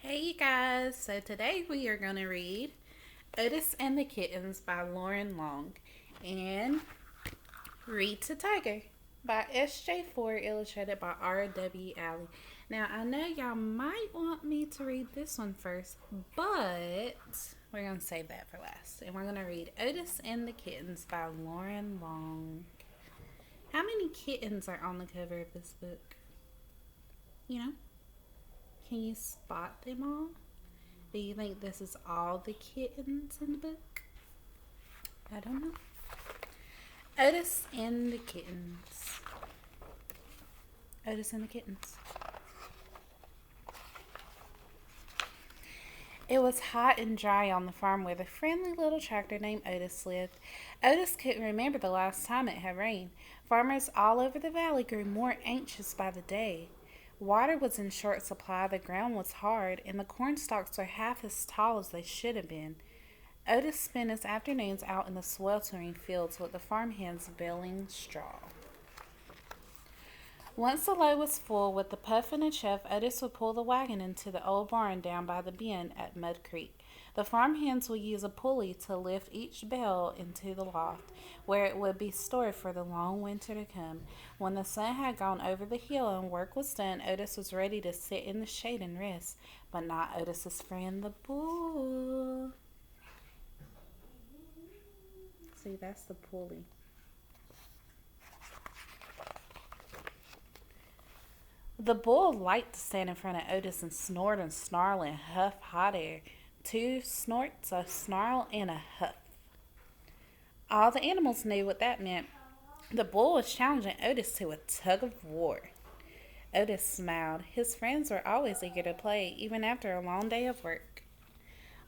Hey you guys, so today we are going to read Otis and the Kittens by Loren Long and Read to Tiger by S.J. Fore, illustrated by R.W. Alley. Now I know y'all might want me to read this one first, but we're going to save that for last. And we're going to read Otis and the Kittens by Loren Long. How many kittens are on the cover of this book? You know? Can you spot them all? Do you think this is all the kittens in the book? I don't know. Otis and the Kittens. Otis and the Kittens. It was hot and dry on the farm where the friendly little tractor named Otis lived. Otis couldn't remember the last time it had rained. Farmers all over the valley grew more anxious by the day. Water was in short supply, the ground was hard, and the corn stalks were half as tall as they should have been. Otis spent his afternoons out in the sweltering fields with the farmhands baling straw. Once the load was full, with the puff and a chuff, Otis would pull the wagon into the old barn down by the bend at Mud Creek. The farmhands would use a pulley to lift each bale into the loft, where it would be stored for the long winter to come. When the sun had gone over the hill and work was done, Otis was ready to sit in the shade and rest, but not Otis's friend the bull. See, that's the pulley. The bull liked to stand in front of Otis and snort and snarl and huff hot air. Two snorts, a snarl, and a huff. All the animals knew what that meant. The bull was challenging Otis to a tug of war. Otis smiled. His friends were always eager to play, even after a long day of work.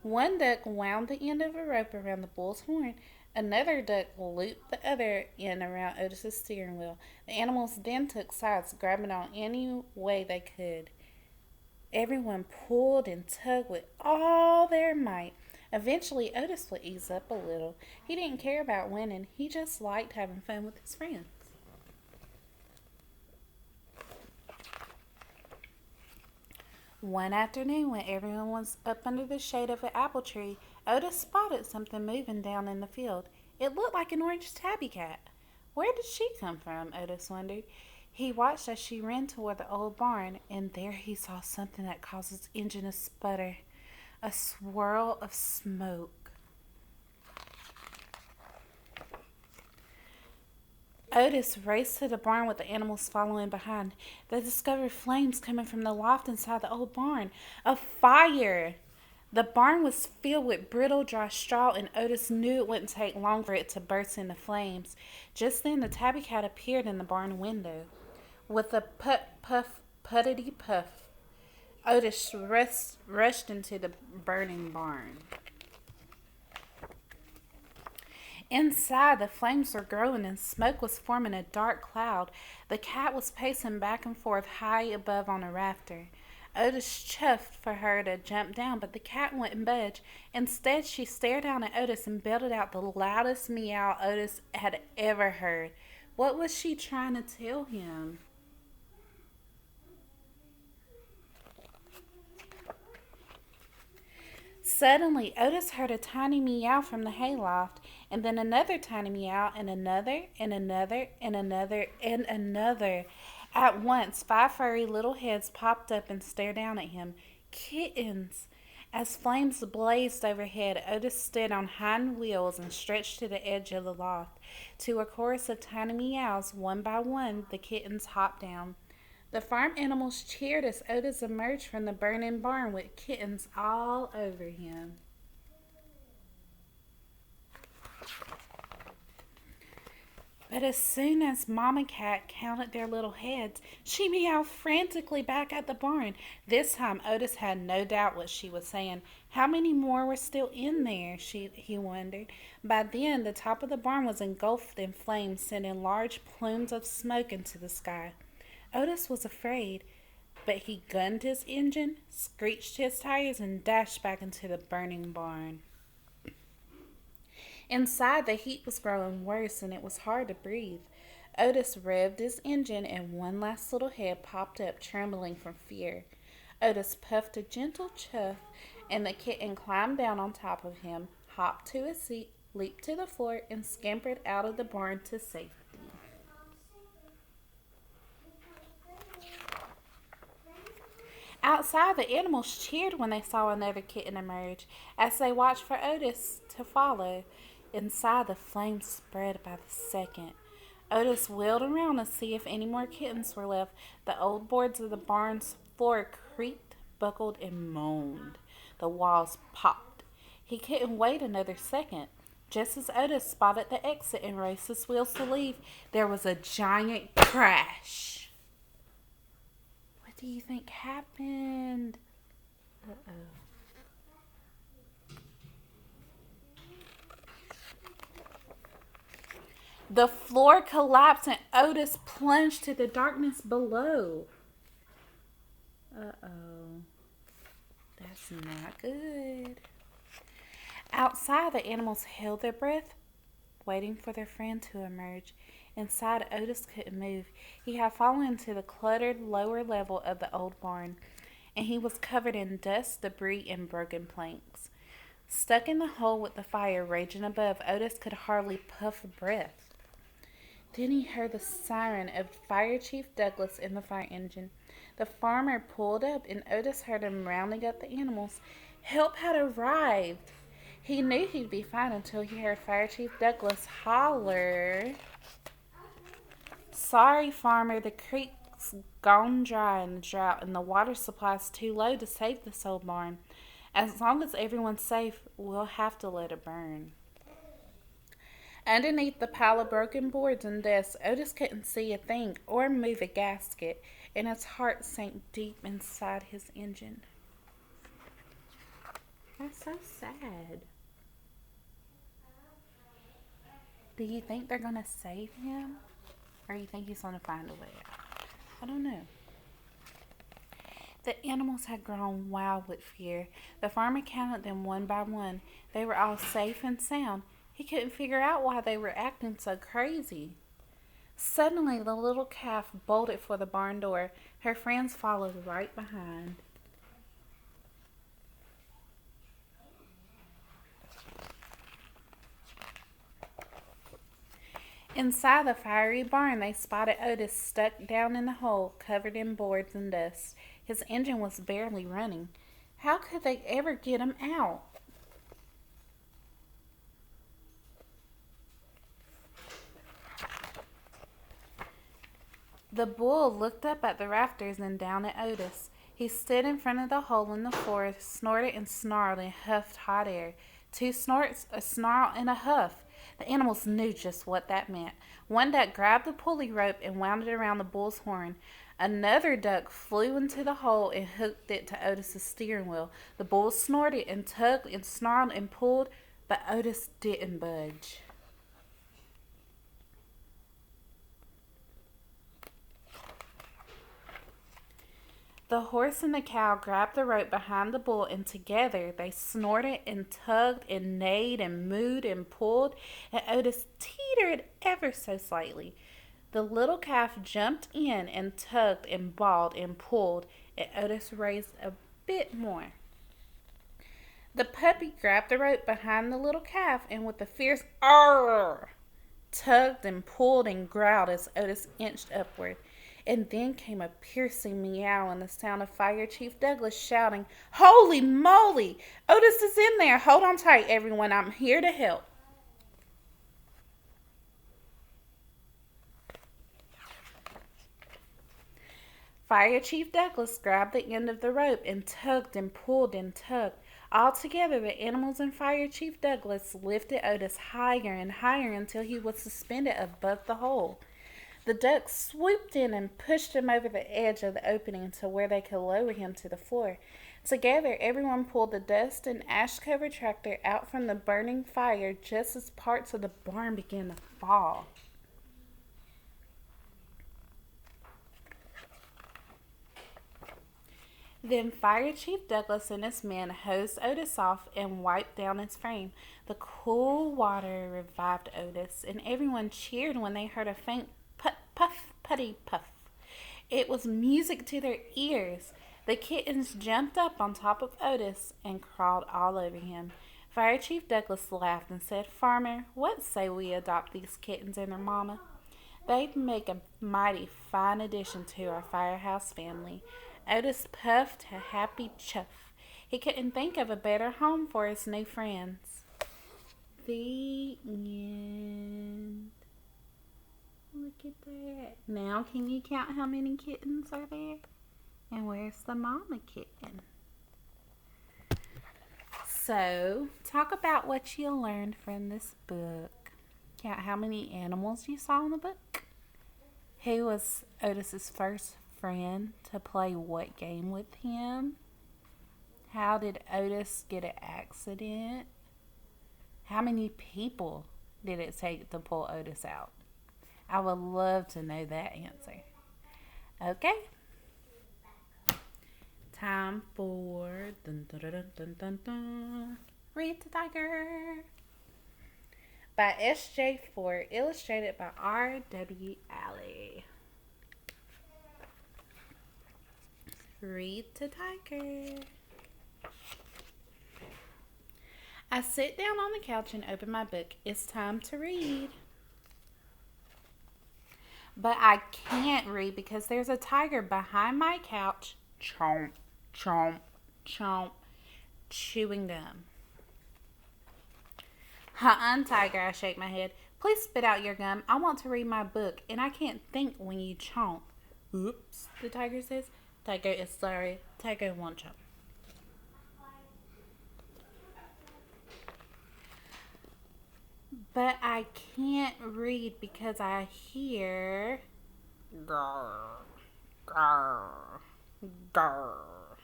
One duck wound the end of a rope around the bull's horn. Another duck looped the other end around Otis's steering wheel. The animals then took sides, grabbing on any way they could. Everyone pulled and tugged with all their might. Eventually, Otis would ease up a little. He didn't care about winning. He just liked having fun with his friends. One afternoon, when everyone was up under the shade of an apple tree, Otis spotted something moving down in the field. It looked like an orange tabby cat. Where did she come from? Otis wondered. He watched as she ran toward the old barn, and there he saw something that caused his engine to sputter. A swirl of smoke. Otis raced to the barn with the animals following behind. They discovered flames coming from the loft inside the old barn. A fire! The barn was filled with brittle, dry straw, and Otis knew it wouldn't take long for it to burst into flames. Just then, the tabby cat appeared in the barn window. With a puff, puttity puff, Otis rushed into the burning barn. Inside, the flames were growing and smoke was forming a dark cloud. The cat was pacing back and forth high above on a rafter. Otis chuffed for her to jump down, but the cat wouldn't budge. Instead, she stared down at Otis and belted out the loudest meow Otis had ever heard. What was she trying to tell him? Suddenly, Otis heard a tiny meow from the hayloft, and then another tiny meow, and another, and another, and another, and another. At once, five furry little heads popped up and stared down at him. Kittens! As flames blazed overhead, Otis stood on hind wheels and stretched to the edge of the loft. To a chorus of tiny meows, one by one, the kittens hopped down. The farm animals cheered as Otis emerged from the burning barn with kittens all over him. But as soon as Mama Cat counted their little heads, she meowed frantically back at the barn. This time Otis had no doubt what she was saying. How many more were still in there, he wondered. By then, the top of the barn was engulfed in flames, sending large plumes of smoke into the sky. Otis was afraid, but he gunned his engine, screeched his tires, and dashed back into the burning barn. Inside, the heat was growing worse, and it was hard to breathe. Otis revved his engine, and one last little head popped up, trembling from fear. Otis puffed a gentle chuff, and the kitten climbed down on top of him, hopped to his seat, leaped to the floor, and scampered out of the barn to safety. Outside, the animals cheered when they saw another kitten emerge, as they watched for Otis to follow. Inside, the flames spread by the second. Otis wheeled around to see if any more kittens were left. The old boards of the barn's floor creaked, buckled, and moaned. The walls popped. He couldn't wait another second. Just as Otis spotted the exit and raced his wheels to leave, there was a giant crash. What do you think happened? Uh-oh. The floor collapsed and Otis plunged to the darkness below. Uh-oh. That's not good. Outside, the animals held their breath, waiting for their friend to emerge. Inside, Otis couldn't move. He had fallen into the cluttered lower level of the old barn, and he was covered in dust, debris, and broken planks. Stuck in the hole with the fire raging above, Otis could hardly puff a breath. Then he heard the siren of Fire Chief Douglas in the fire engine. The farmer pulled up, and Otis heard him rounding up the animals. Help had arrived. He knew he'd be fine until he heard Fire Chief Douglas holler, "Sorry, farmer, the creek's gone dry in the drought, and the water supply's too low to save this old barn. As long as everyone's safe, we'll have to let it burn." Underneath the pile of broken boards and desks, Otis couldn't see a thing or move a gasket, and his heart sank deep inside his engine. That's so sad. Do you think they're going to save him? Or you think he's going to find a way out? I don't know. The animals had grown wild with fear. The farmer counted them one by one. They were all safe and sound. He couldn't figure out why they were acting so crazy. Suddenly, the little calf bolted for the barn door. Her friends followed right behind. Inside the fiery barn, they spotted Otis stuck down in the hole, covered in boards and dust. His engine was barely running. How could they ever get him out? The bull looked up at the rafters and down at Otis. He stood in front of the hole in the floor, snorted and snarled and huffed hot air. 2 snorts, a snarl, and a huff. The animals knew just what that meant. One duck grabbed the pulley rope and wound it around the bull's horn. Another duck flew into the hole and hooked it to Otis's steering wheel. The bull snorted and tugged and snarled and pulled, but Otis didn't budge. The horse and the cow grabbed the rope behind the bull, and together they snorted and tugged and neighed and mooed and pulled, and Otis teetered ever so slightly. The little calf jumped in and tugged and bawled and pulled, and Otis raised a bit more. The puppy grabbed the rope behind the little calf, and with a fierce "arr!" tugged and pulled and growled as Otis inched upward. And then came a piercing meow and the sound of Fire Chief Douglas shouting, "Holy moly! Otis is in there! Hold on tight, everyone. I'm here to help." Fire Chief Douglas grabbed the end of the rope and tugged and pulled and tugged. All together, the animals and Fire Chief Douglas lifted Otis higher and higher until he was suspended above the hole. The ducks swooped in and pushed him over the edge of the opening to where they could lower him to the floor. Together, everyone pulled the dust and ash-covered tractor out from the burning fire just as parts of the barn began to fall. Then Fire Chief Douglas and his men hosed Otis off and wiped down his frame. The cool water revived Otis, and everyone cheered when they heard a faint puff, putty, puff. It was music to their ears. The kittens jumped up on top of Otis and crawled all over him. Fire Chief Douglas laughed and said, "Farmer, what say we adopt these kittens and their mama? They'd make a mighty fine addition to our firehouse family." Otis puffed a happy chuff. He couldn't think of a better home for his new friends. The end. Look at that. Now can you count how many kittens are there? And where's the mama kitten? So, talk about what you learned from this book. Count how many animals you saw in the book. Who was Otis's first friend to play what game with him? How did Otis get an accident? How many people did it take to pull Otis out? I would love to know that answer. Okay. Time for dun, dun, dun, dun, dun, dun. Read the Tiger by S.J. Fore, illustrated by R.W. Alley. Read the Tiger. I sit down on the couch and open my book. It's time to read. But I can't read because there's a tiger behind my couch. Chomp, chomp, chomp, chewing gum. Tiger, I shake my head. Please spit out your gum. I want to read my book, and I can't think when you chomp. Oops, the tiger says. Tiger is sorry. Tiger won't chomp. But I can't read because I hear grrr, grrr, grrr.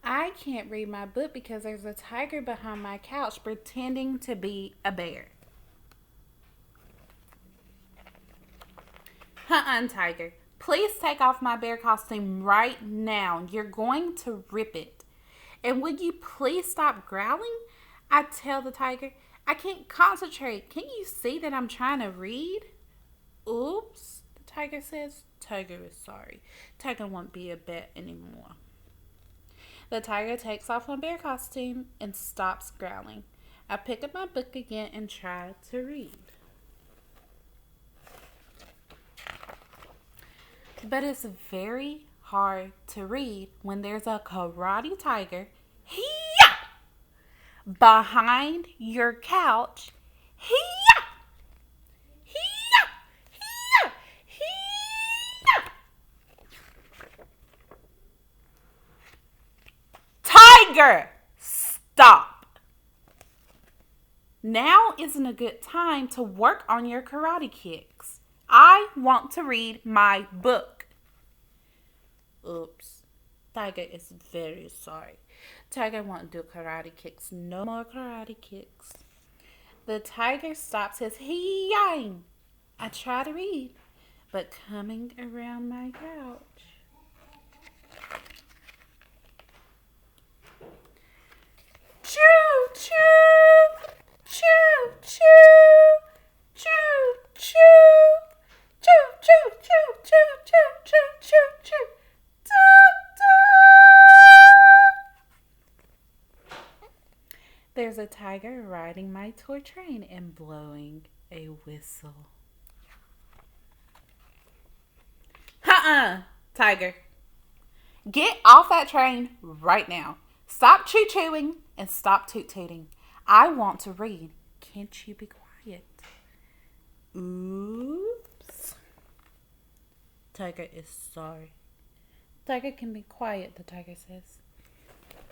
I can't read my book because there's a tiger behind my couch pretending to be a bear. Tiger. Please take off my bear costume right now. You're going to rip it. And would you please stop growling? I tell the tiger. I can't concentrate. Can't you see that I'm trying to read? Oops, the tiger says. Tiger is sorry. Tiger won't be a bear anymore. The tiger takes off my bear costume and stops growling. I pick up my book again and try to read. But it's very hard to read when there's a karate tiger behind your couch. Tiger, stop. Now isn't a good time to work on your karate kicks. I want to read my book. Oops. Tiger is very sorry. Tiger won't do karate kicks. No more karate kicks. The tiger stops his hee-ying. I try to read, but coming around my couch. Choo, choo, choo, choo, choo, choo, choo, choo, choo, choo, choo, choo, choo, choo. There's a tiger riding my toy train and blowing a whistle. Tiger. Get off that train right now. Stop choo-chooing and stop toot-tooting. I want to read. Can't you be quiet? Oops. Tiger is sorry. Tiger can be quiet, the tiger says.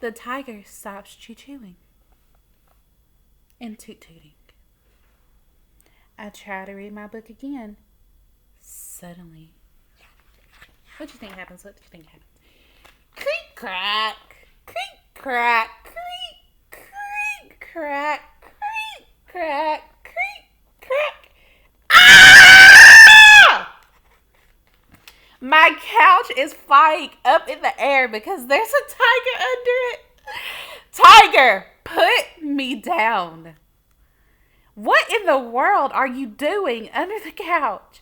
The tiger stops choo-chooing and toot-tooting. I try to read my book again. Suddenly, what do you think happens? What do you think happens? Creak, crack, creak, crack, creak, creak, crack, creak, crack, creak, crack. Ah! My couch is flying up in the air because there's a tiger under it. Tiger, put me down. What in the world are you doing under the couch?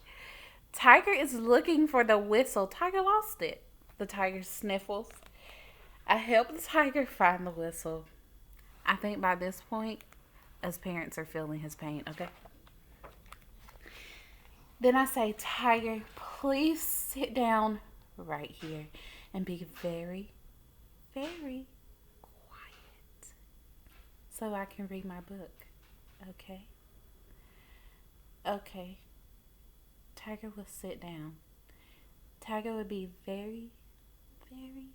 Tiger is looking for the whistle. Tiger lost it. The tiger sniffles. I help the tiger find the whistle. I think by this point, us parents are feeling his pain, okay? Then I say, Tiger, please sit down right here and be very, very quiet so I can read my book, okay? Okay. Tiger will sit down. Tiger would be very, very,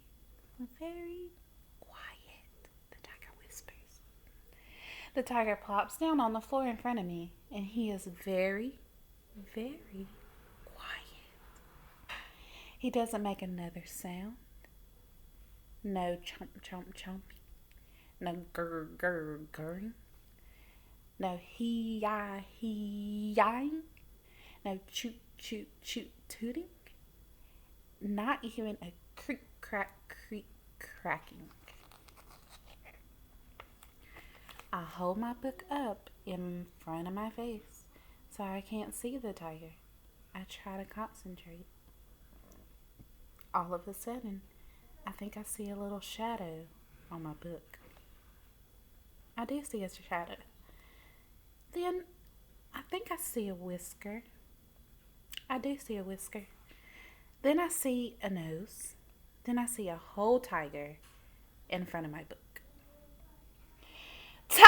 very quiet. The tiger whispers. The tiger plops down on the floor in front of me, and he is very, very quiet. He doesn't make another sound. No chomp, chomp, chomping. No grr, grr, grrring. No he-yi-ing. No choot, choot, choot, tooting. Not even a creak, creak, cracking. I hold my book up in front of my face so I can't see the tiger. I try to concentrate. All of a sudden, I think I see a little shadow on my book. I do see a shadow. Then I think I see a whisker. I do see a whisker. Then I see a nose. Then I see a whole tiger in front of my book. Tiger!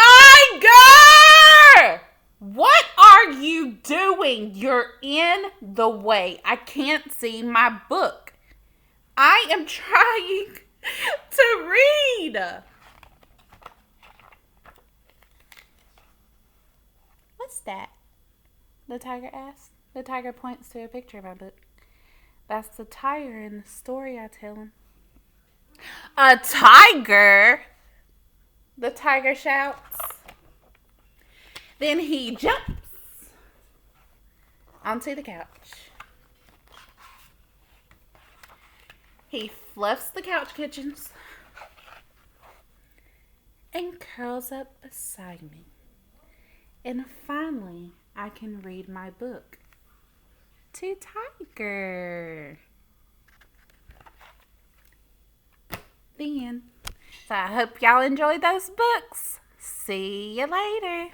What are you doing? You're in the way. I can't see my book. I am trying to read. What's that? The tiger asks. The tiger points to a picture of my book. That's the tiger in the story I tell him. A tiger? The tiger shouts. Then he jumps onto the couch. He fluffs the couch cushions and curls up beside me. And finally, I can read my book to Tiger. The end. So I hope y'all enjoyed those books. See you later.